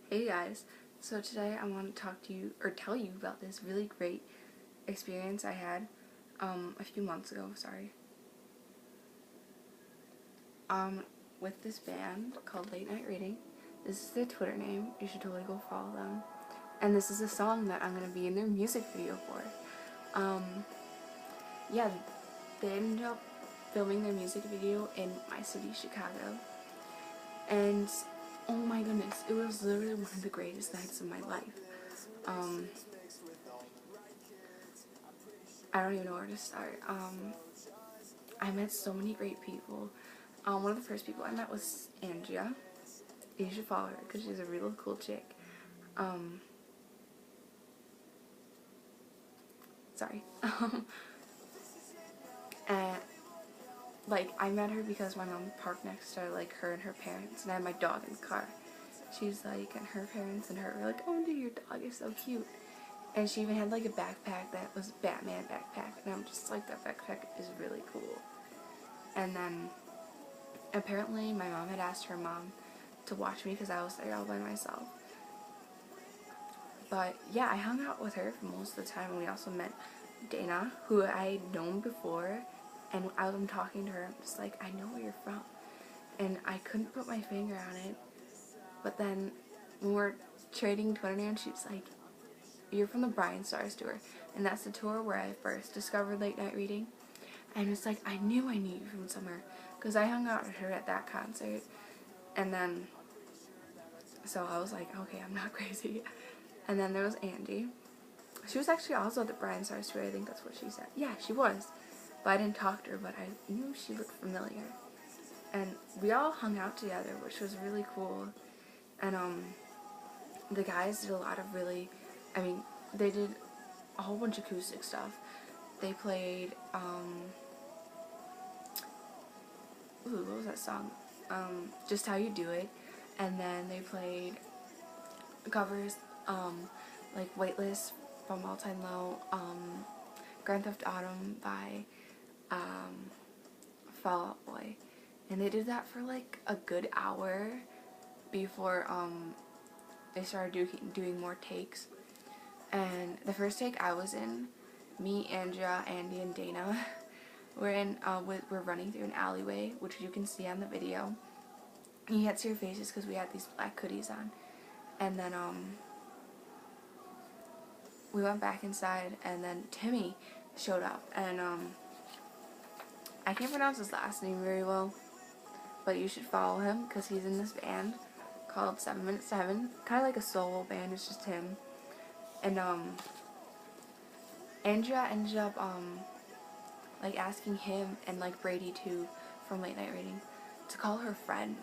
Hey guys, so today I want to talk to you, or tell you about this really great experience I had a few months ago, with this band called Late Night Reading. This is their Twitter name, you should totally go follow them. And this is a song that I'm going to be in their music video for. Yeah, they ended up filming their music video in my city, Chicago. And oh my goodness, it was literally one of the greatest nights of my life. I don't even know where to start. I met so many great people. One of the first people I met was Andrea. You should follow her because she's a real cool chick. Sorry. And like I met her because my mom parked next to her and her parents, and I had my dog in the car. She's like, and her parents and her were like, "Oh, dude, your dog is so cute." And she even had like a backpack that was a Batman backpack, and I'm just like, that backpack is really cool. And then apparently my mom had asked her mom to watch me because I was there all by myself. But yeah, I hung out with her for most of the time, and we also met Dana, who I had known before, and as I'm talking to her, I'm just like, I know where you're from. And I couldn't put my finger on it, but then when we're trading Twitter names, she's like, "You're from the Brian Stars tour," and that's the tour where I first discovered Late Night Reading. And it's like, I knew you from somewhere, because I hung out with her at that concert, and then, so I was like, okay, I'm not crazy. And then there was Andy. She was actually also at the Brian Stars tour, I think that's what she said. Yeah, she was, but I didn't talk to her, but I knew she looked familiar. And we all hung out together, which was really cool. And the guys did a lot of really, they did a whole bunch of acoustic stuff. They played, what was that song? Just How You Do It. And then they played covers, like Weightless from All Time Low, Grand Theft Autumn by, Fall Out Boy. And they did that for like a good hour before, they started doing more takes. And the first take I was in, me, Andrea, Andy, and Dana, we're running through an alleyway, which you can see on the video. You can't see our faces because we had these black hoodies on. And then, we went back inside, and then Timmy showed up, and, I can't pronounce his last name very well, but you should follow him, because he's in this band called 7 Minutes 7, kind of like a solo band, it's just him. And, Andrea ended up, like, asking him and, like, Brady, too, from Late Night Reading, to call her friend.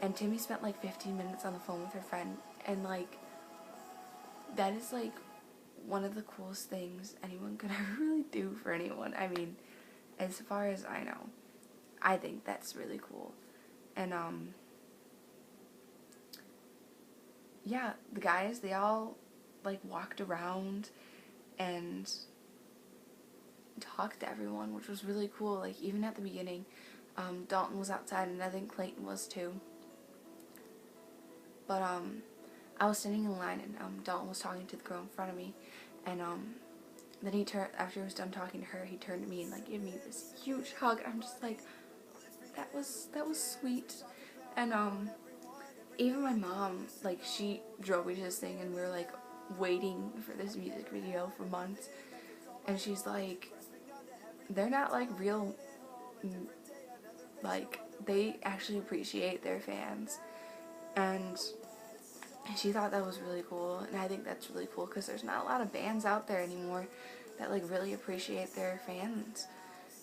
And Timmy spent, like, 15 minutes on the phone with her friend. And, like, that is, like, one of the coolest things anyone could ever really do for anyone. I mean, as far as I know, I think that's really cool. And, yeah, the guys, they all, like, walked around and talked to everyone, which was really cool. Like, even at the beginning, Dalton was outside, and I think Clayton was too. But I was standing in line, and Dalton was talking to the girl in front of me, and then he turned, after he was done talking to her, he turned to me and like gave me this huge hug. I'm just like, that was sweet. And even my mom, like, she drove me to this thing, and we were like waiting for this music video for months, and she's like, they're not like real, like, they actually appreciate their fans. And she thought that was really cool, and I think that's really cool because there's not a lot of bands out there anymore that like really appreciate their fans,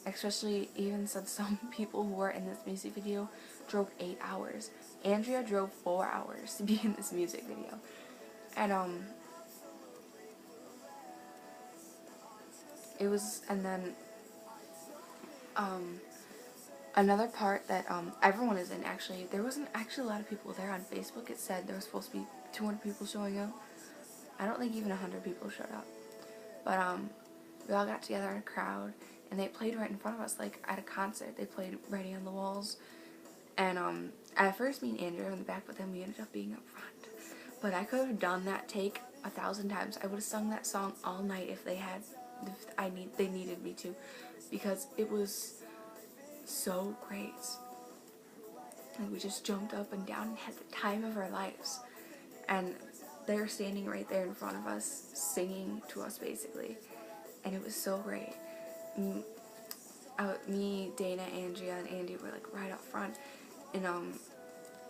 especially even since some people who were in this music video drove 8 hours. Andrea drove 4 hours to be in this music video. And it was, and then another part that everyone is in, actually, there wasn't actually a lot of people there. On Facebook it said there was supposed to be 200 people showing up. I don't think even 100 people showed up. But we all got together in a crowd, and they played right in front of us, like at a concert. They played Writing on the Walls. And at first me and Andrew were in the back, but then we ended up being up front. But I could have done that take 1,000 times. I would have sung that song all night if they needed me to, because it was so great. Like, we just jumped up and down and had the time of our lives. And they were standing right there in front of us, singing to us basically. And it was so great. Me, Dana, Andrea, and Andy were like right up front. And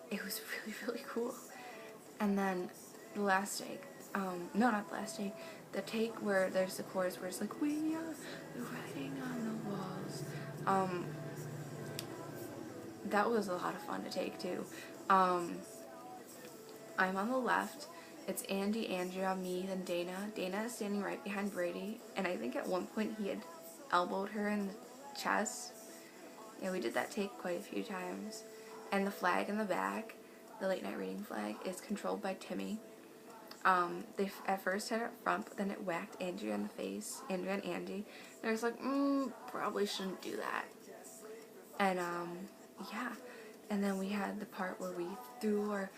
it was really, really cool. And then the last take, no, not the last take, the take where there's the chorus where it's like, we are writing on the walls. That was a lot of fun to take too. I'm on the left. It's Andy, Andrea, me, then Dana. Dana is standing right behind Brady, and I think at one point he had elbowed her in the chest. Yeah, we did that take quite a few times. And the flag in the back, the late night reading flag, is controlled by Timmy. They at first had it up front, but then it whacked Andrea in the face, Andrea and Andy. And I was like, probably shouldn't do that. And, yeah. And then we had the part where we threw our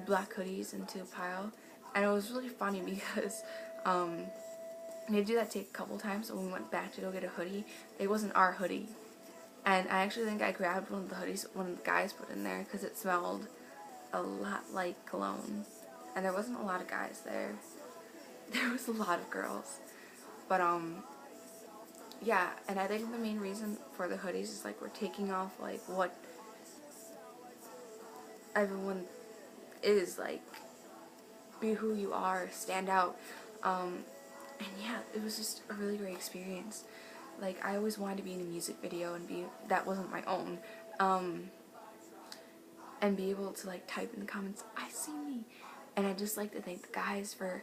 black hoodies into a pile. And it was really funny because, we had to do that take a couple times, so when we went back to go get a hoodie, it wasn't our hoodie. And I actually think I grabbed one of the hoodies one of the guys put in there because it smelled a lot like cologne. And there wasn't a lot of guys there. There was a lot of girls. But, yeah, and I think the main reason for the hoodies is, like, we're taking off, like, what everyone is, like, be who you are, stand out. And yeah, it was just a really great experience. Like, I always wanted to be in a music video and that wasn't my own. And be able to, like, type in the comments, I see me. And I'd just like to thank the guys for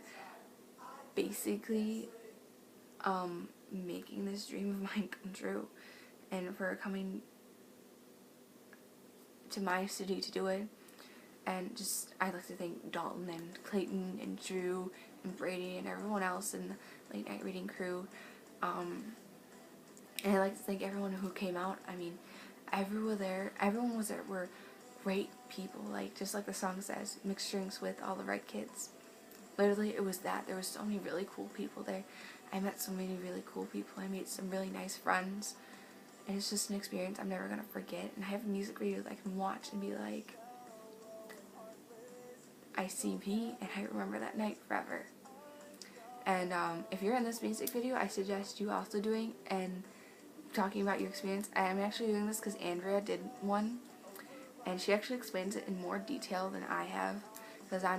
basically, making this dream of mine come true. And for coming to my city to do it. And just, I'd like to thank Dalton and Clayton and Drew and Brady and everyone else in the late night reading crew. And I'd like to thank everyone who came out. I mean, everyone was there were great people, like, just like the song says, mixed drinks with all the right kids. Literally, it was that. There was so many really cool people there. I met so many really cool people. I made some really nice friends. And it's just an experience I'm never going to forget. And I have music videos I can watch and be like, I see me, and I remember that night forever. And if you're in this music video, I suggest you also doing and talking about your experience. I'm actually doing this because Andrea did one, and she actually explains it in more detail than I have, because I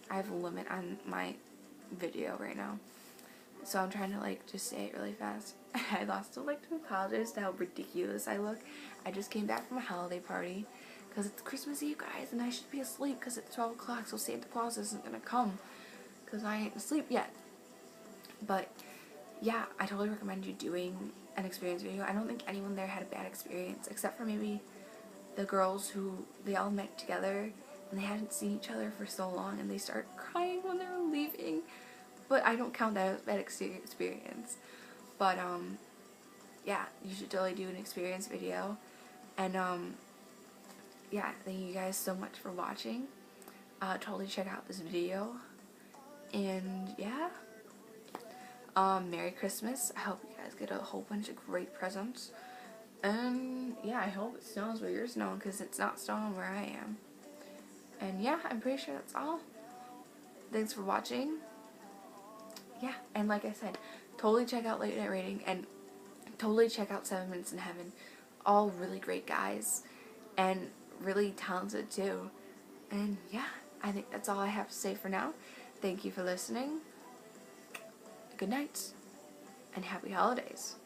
have a limit on my video right now. So I'm trying to, like, just say it really fast. I'd also like to apologize to how ridiculous I look. I just came back from a holiday party. Because it's Christmas Eve, guys, and I should be asleep because it's 12 o'clock, so Santa Claus isn't going to come because I ain't asleep yet. But, yeah, I totally recommend you doing an experience video. I don't think anyone there had a bad experience, except for maybe the girls who, they all met together, and they hadn't seen each other for so long, and they started crying when they were leaving. But I don't count that as a bad experience. But, yeah, you should totally do an experience video. And, yeah, thank you guys so much for watching. Totally check out this video. And yeah, Merry Christmas. I hope you guys get a whole bunch of great presents. And yeah, I hope it snows where you're snowing, because it's not snowing where I am. And yeah, I'm pretty sure that's all. Thanks for watching. Yeah, and like I said, totally check out Late Night Reading and totally check out 7 Minutes in Heaven. All really great guys. And really talented too. And yeah, I think that's all I have to say for now. Thank you for listening. Good night and happy holidays.